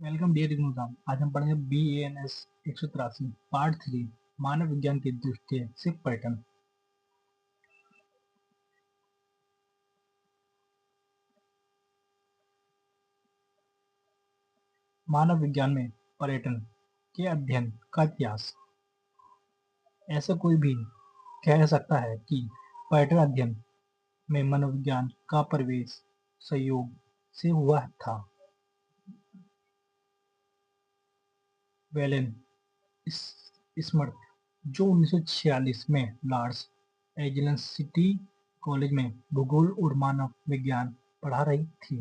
Welcome dear exam. आज हम पढ़ेंगे BANS 183 पार्ट 3 मानव विज्ञान की दृष्टि से पर्यटन। मानव विज्ञान में पर्यटन के अध्ययन का इतिहास। ऐसा कोई भी कह सकता है कि पर्यटन अध्ययन में मनोविज्ञान का प्रवेश सहयोग से हुआ था। वेलेन स्मिथ, जो 1946 में लॉस एंजल्स सिटी कॉलेज में भूगोल और मानव विज्ञान पढ़ा रही थी,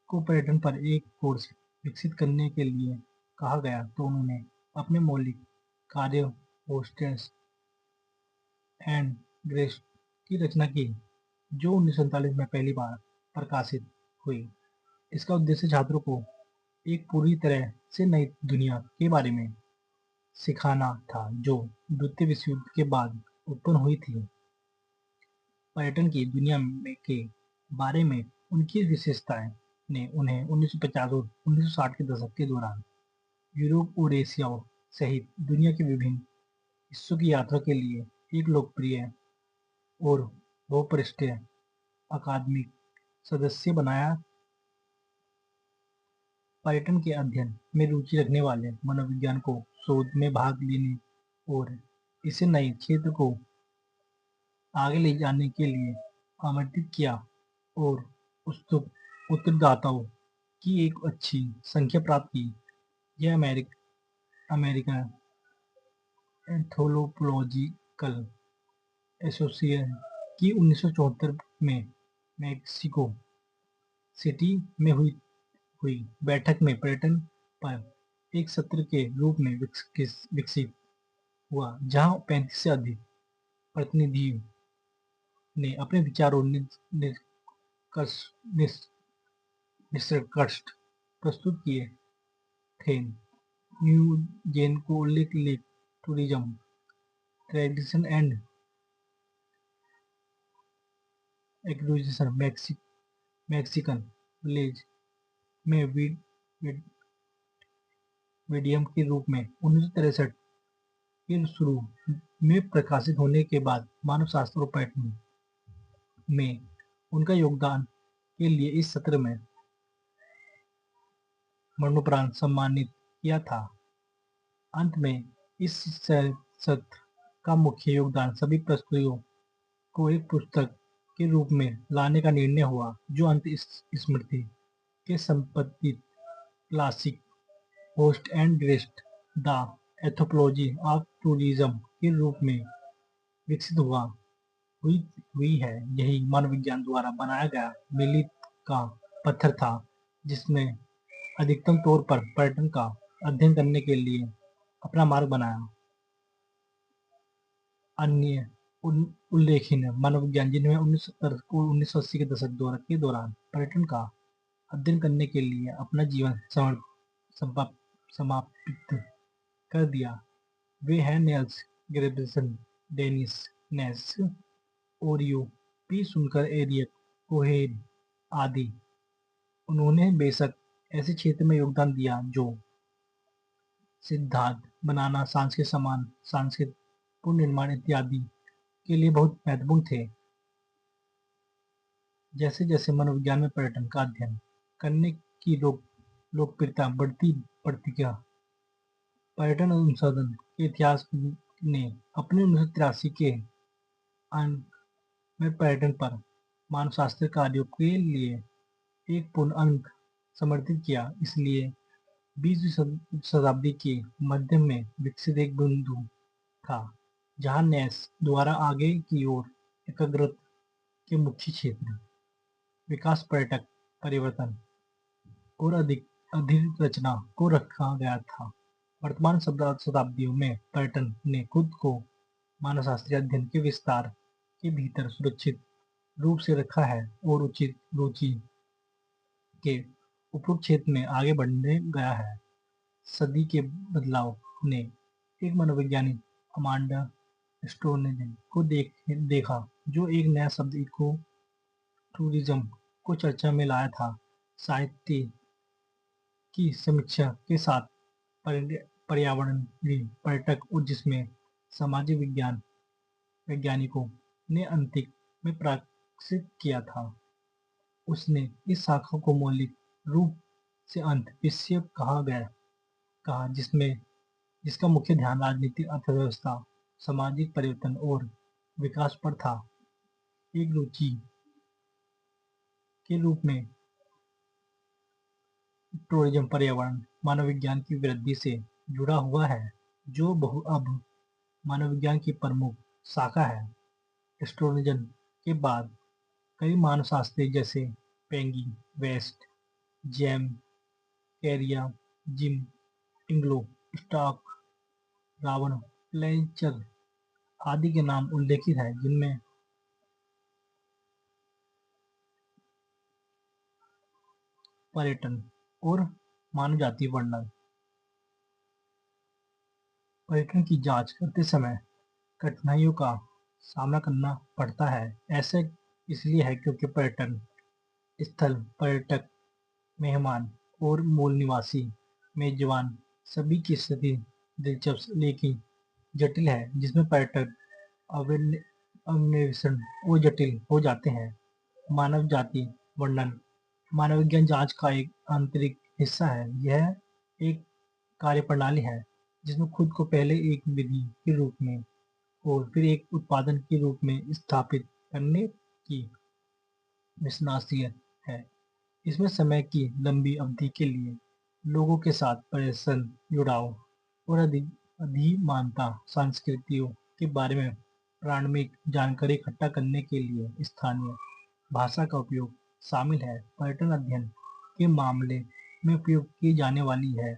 को पर्यटन पर एक कोर्स विकसित करने के लिए कहा गया तो उन्होंने अपने मौलिक कार्य होस्टेस एंड ग्रेस्ट की रचना की, जो 1947 में पहली बार प्रकाशित हुई। इसका उद्देश्य छात्रों को एक पूरी तरह से नई दुनिया के बारे में सिखाना था जो द्वितीय विश्व युद्ध के बाद उत्पन्न हुई थी। पर्यटन की दुनिया के बारे में उनकी विशेषताएं ने उन्हें 1950 और 1960 के दशक के दौरान यूरोप और एशिया सहित दुनिया के विभिन्न हिस्सों की यात्रा के लिए एक लोकप्रिय और बहुपृष्ठीय अकादमिक सदस्य बनाया। पर्यटन के अध्ययन में रुचि रखने वाले मनोविज्ञान को शोध में भाग लेने और इसे नए क्षेत्र को आगे ले जाने के लिए आमंत्रित किया और उत्सुक उत्तरदाताओं की एक अच्छी संख्या प्राप्त की। यह अमेरिकन एंथ्रोपोलॉजिकल एसोसिएशन की 1974 में मैक्सिको सिटी में हुई बैठक में पर्यटन पर एक सत्र के रूप में विकसित हुआ, जहां 35 से अधिक प्रतिनिधियों ने अपने विचार और निष्कर्ष निष्कर्ष प्रस्तुत किए थे। न्यू जेन को lake tourism tradition and acquisition Mexican village में मीडियम के रूप में 1963 के शुरू में प्रकाशित होने के बाद मानवशास्त्र और पर्यटन में उनका योगदान के लिए इस सत्र में मरणोपरांत सम्मानित किया था। अंत में इस सत्र का मुख्य योगदान सभी प्रस्तुतियों को एक पुस्तक के रूप में लाने का निर्णय हुआ, जो अंत स्मृति के संपत्ति classic host and guest the anthropology of tourism के रूप में विकसित हुई है। यही मनोविज्ञान द्वारा बनाया गया मील का पत्थर था, जिसने अधिकतम तौर पर पर्यटन का अध्ययन करने के लिए अपना मार्ग बनाया। अन्य उल्लेखनीय मनोविज्ञान जिनमें 1970 और 1980 के दशक के दौरान पर्यटन का अध्ययन करने के लिए अपना जीवन समापित कर दिया, वे हैं नेल्स ग्रेबसन, डेनिस नेस, ओरियो पी सुनकर, एरिक कोहेन आदि। उन्होंने बेशक ऐसे क्षेत्र में योगदान दिया जो सिद्धांत बनाना, सांस के समान, सांस के पुनर्निर्माण इत्यादि के लिए बहुत महत्वपूर्ण थे। जैसे जैसे मनोविज्ञान में पर्यटन का अध्ययन करने की लोकप्रियता बढ़ती गया, पर्यटन अनुसंधान के इतिहास ने अपने 1983 के अंक में पर्यटन पर मानवशास्त्र कार्यों के लिए एक पूर्ण अंक समर्पित किया। इसलिए 20वीं शताब्दी के मध्य में विकसित एक बिंदु था जहां नैस द्वारा आगे की ओर एकाग्रता के मुख्य क्षेत्र विकास, पर्यटक परिवर्तन और अधिरचना को रखा गया था। वर्तमान शताब्दियों में पर्यटन ने खुद को मानवशास्त्रीय अध्ययन के विस्तार के भीतर सुरक्षित रूप से रखा है और उचित रुचि के उपयुक्त क्षेत्र में आगे बढ़ने गया है। सदी के बदलाव ने एक मनोवैज्ञानिक अमांडा स्टोनेज को देखा, जो एक नया शब्द इको टूरिज्म को चर्चा में लाया था। साहित्य की समीक्षा के साथ पर्यावरणीय पर्यटक और जिसमें सामाजिक वैज्ञानिकों ने अंतिम में प्रकाशित किया था। उसने इस शाखा को मौलिक रूप से अंतःविषय कहा जिसका मुख्य ध्यान राजनीतिक अर्थव्यवस्था, सामाजिक परिवर्तन और विकास पर था। एक रुचि के रूप में टूरिज्म पर्यावरण मानव विज्ञान की वृद्धि से जुड़ा हुआ है, जो अब मानव विज्ञान की प्रमुख शाखा है। एस्ट्रोनॉमी के बाद कई मानवशास्त्री जैसे पेंगी, वेस्ट, जेम, कैरिया, जिम, इंग्लो, स्टॉक, रावण, फ्लेचर आदि के नाम उल्लेखित हैं, जिनमें पर्यटन और मानव जाति वर्णन। पर्यटन की जांच करते समय कठिनाइयों का सामना करना पड़ता है। ऐसा इसलिए है क्योंकि पर्यटन स्थल पर्यटक, मेहमान और मूल निवासी मेजबान सभी की स्थिति दिलचस्प लेकिन जटिल है, जिसमें पर्यटक अन्वेषण और जटिल हो जाते हैं। मानव जाति वर्णन मानव विज्ञान जांच का एक आंतरिक हिस्सा है। यह एक कार्यप्रणाली है जिसमें खुद को पहले एक विधि के रूप में और फिर एक उत्पादन के रूप में स्थापित करने की विश्वसनीय है। इसमें समय की लंबी अवधि के लिए लोगों के साथ पर्यटन जुड़ाव और अधिमानता संस्कृतियों के बारे में प्रारंभिक जानकारी इकट्ठा करने के लिए स्थानीय भाषा का उपयोग शामिल है। पर्यटन अध्ययन के मामले में उपयोग की जाने वाली है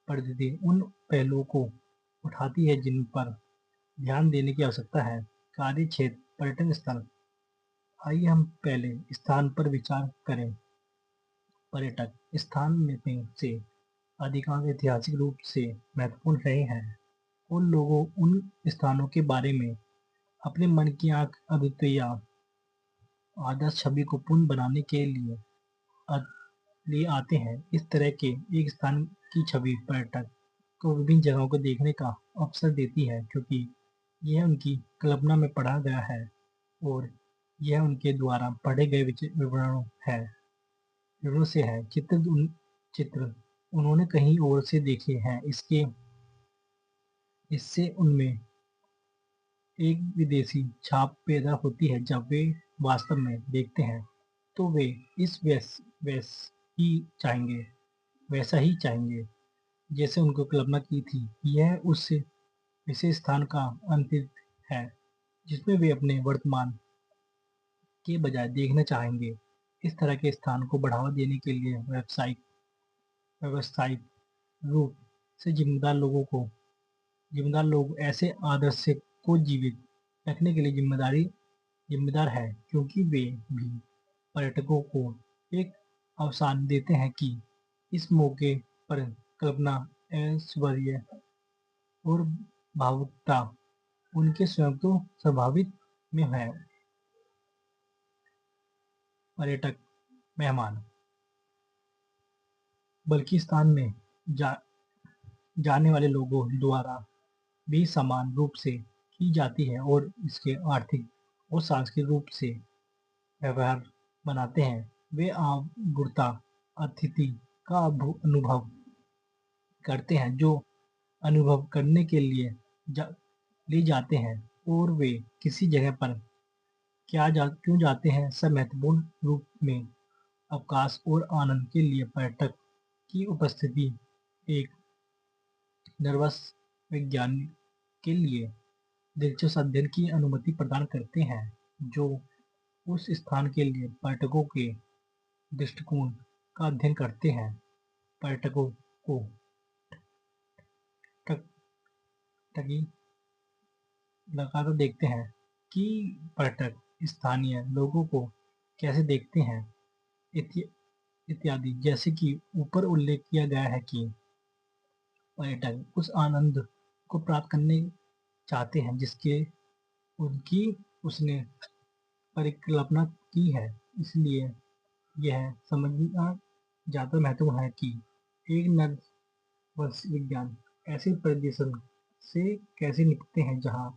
पद्धति उन पहलुओं को उठाती है जिन पर ध्यान देने की आवश्यकता है। कार्य क्षेत्र पर्यटन स्थल आइए हम पहले स्थान पर विचार करें। पर्यटक स्थान में से अधिकांश ऐतिहासिक रूप से महत्वपूर्ण रहे हैं। उन लोगों उन स्थानों के बारे में अपने मन की आंख अद्वितीय आदर्श छवि को पूर्ण बनाने के लिए आते हैं। इस तरह के एक स्थान की छवि पर्यटक को विभिन्न जगहों को देखने का अवसर देती है, क्योंकि यह उनकी कल्पना में पढ़ा गया है और यह उनके द्वारा पढ़े गए विवरणों से है। चित्र उन्होंने कहीं और से देखे हैं। इससे उनमें एक विदेशी छाप पैदा होती है। जब वे वास्तव में देखते हैं तो वे इस ही चाहेंगे वैसा ही चाहेंगे जैसे उनको कल्पना की थी। यह उस विशेष स्थान का अंतिम है जिसमें वे अपने वर्तमान के बजाय देखना चाहेंगे। इस तरह के स्थान को बढ़ावा देने के लिए व्यवसायिक रूप से जिम्मेदार लोग ऐसे आदर्श को जीवित रखने के लिए जिम्मेदार है, क्योंकि वे भी पर्यटकों को एक अवसर देते हैं कि इस मौके पर कल्पना, ऐश्वर्य और भावुकता उनके स्वयं तो स्वाभाविक में है। पर्यटक मेहमान बल्कि स्थान में जाने वाले लोगों द्वारा भी समान रूप से की जाती है और इसके आर्थिक और सांस्कृतिक रूप से व्यवहार बनाते हैं। वे आगुरता अतिथि का अनुभव करते हैं, जो अनुभव करने के लिए ले जाते हैं, और वे किसी जगह पर क्यों जाते हैं। सब महत्वपूर्ण रूप में अवकाश और आनंद के लिए पर्यटक की उपस्थिति एक नर्वस विज्ञान के लिए दिलचस्प अध्ययन की अनुमति प्रदान करते हैं, जो उस स्थान के लिए पर्यटकों के दृष्टिकोण का अध्ययन करते हैं। पर्यटकों को टकी लगातार देखते हैं कि पर्यटक स्थानीय लोगों को कैसे देखते हैं इत्यादि। जैसे कि ऊपर उल्लेख किया गया है कि पर्यटक उस आनंद को प्राप्त करने चाहते हैं जिसके उनकी उसने परिकल्पना की है। इसलिए यह समझना ज्यादा महत्वपूर्ण है कि एक नर वंश विज्ञान ऐसे परिदृश्य से कैसे निपटते हैं जहाँ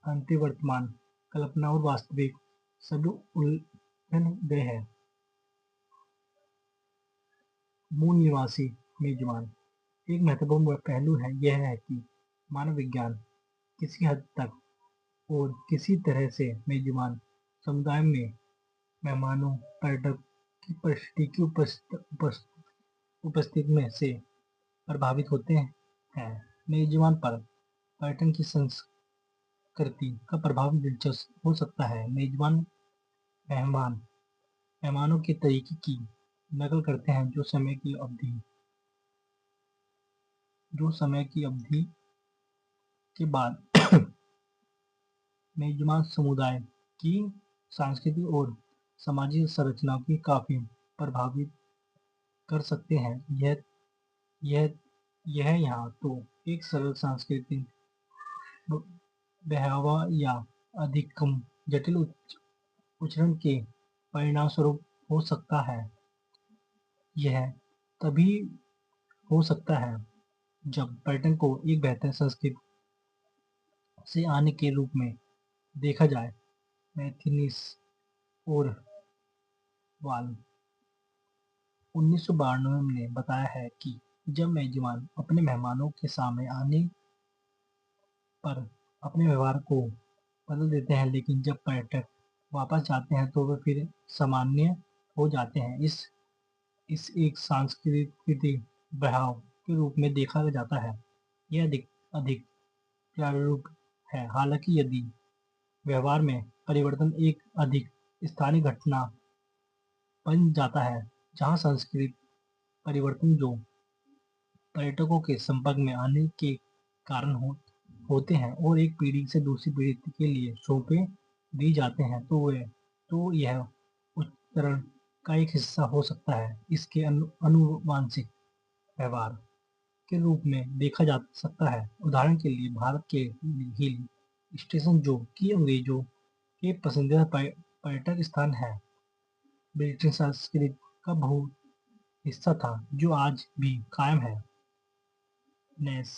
अंतर्वर्तमान, कल्पना और वास्तविक सभी उलझन गए हैं। मूल निवासी मेजबान एक महत्वपूर्ण पहलू है यह है कि मानव विज्ञान किसी हद तक और किसी तरह से मेजबान समुदाय में मेहमानों पर्यटक की परिस्थिति की उपस्थिति में से प्रभावित होते हैं। मेजबान पर पर्यटन की संस्कृति का प्रभाव दिलचस्प हो सकता है। मेजबान मेहमान मेहमानों के तरीके की नकल करते हैं जो समय की अवधि के बाद मेजबान समुदाय की सांस्कृतिक और सामाजिक संरचना की काफी प्रभावित कर सकते हैं। यह यह यहाँ तो एक सरल सांस्कृतिक बहवा या अधिकतम जटिल उच्चारण के परिणामस्वरूप हो सकता है। यह तभी हो सकता है जब पर्यटन को एक बेहतर संस्कृति से आने के रूप में देखा जाए। मैथिनीस और वाल 1992 ने बताया है कि जब मेजबान अपने मेहमानों के सामने आने पर अपने व्यवहार को बदल देते हैं, लेकिन जब पर्यटक वापस जाते हैं तो वे फिर सामान्य हो जाते हैं। इस एक सांस्कृतिक बहाव के रूप में देखा जाता है। यह अधिक प्रारूप है। हालांकि यदि व्यवहार में परिवर्तन एक अधिक स्थानीय घटना बन जाता है, जहाँ सांस्कृतिक परिवर्तन जो पर्यटकों के संपर्क में आने के कारण होते हैं और एक पीढ़ी से दूसरी पीढ़ी के लिए सौंपे दी जाते हैं, तो यह उच्चारण का एक हिस्सा हो सकता है। इसके अनुवांशिक व्यवहार के रूप में देखा जा सकता है। उदाहरण के लिए भारत के हिल स्टेशन जो कि अंग्रेजों के पसंदीदा पर्यटक स्थान है, ब्रिटिश संस्कृति का बहुत हिस्सा था जो आज भी कायम है। नेस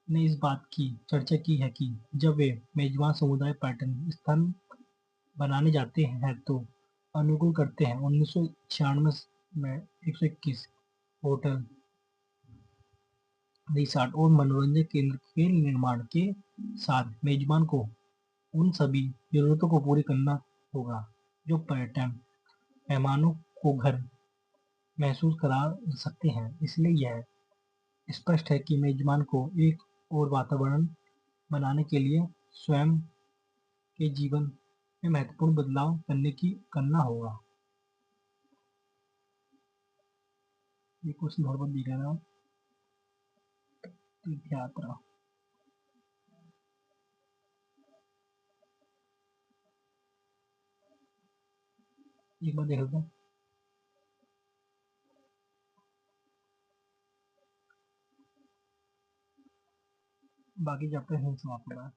ने इस बात की चर्चा की है कि जब वे मेजबान समुदाय पर्यटन स्थान बनाने जाते हैं तो अनुकूल करते हैं। 1996 में 121 होटल, रिसॉर्ट और मनोरंजन केंद्र के निर्माण के साथ मेजबान को उन सभी जरूरतों को पूरी करना होगा जो पर्यटन मेहमानों को घर महसूस करा सकते हैं। इसलिए यह स्पष्ट है कि मेजबान को एक और वातावरण बनाने के लिए स्वयं के जीवन में महत्वपूर्ण बदलाव करना होगा। ये क्वेश्चन बहुत दिख रहा है। तीर्थ यात्रा एक बार देख लेते हैं। बाकी चैप्टर यहीं समाप्त हो रहा है।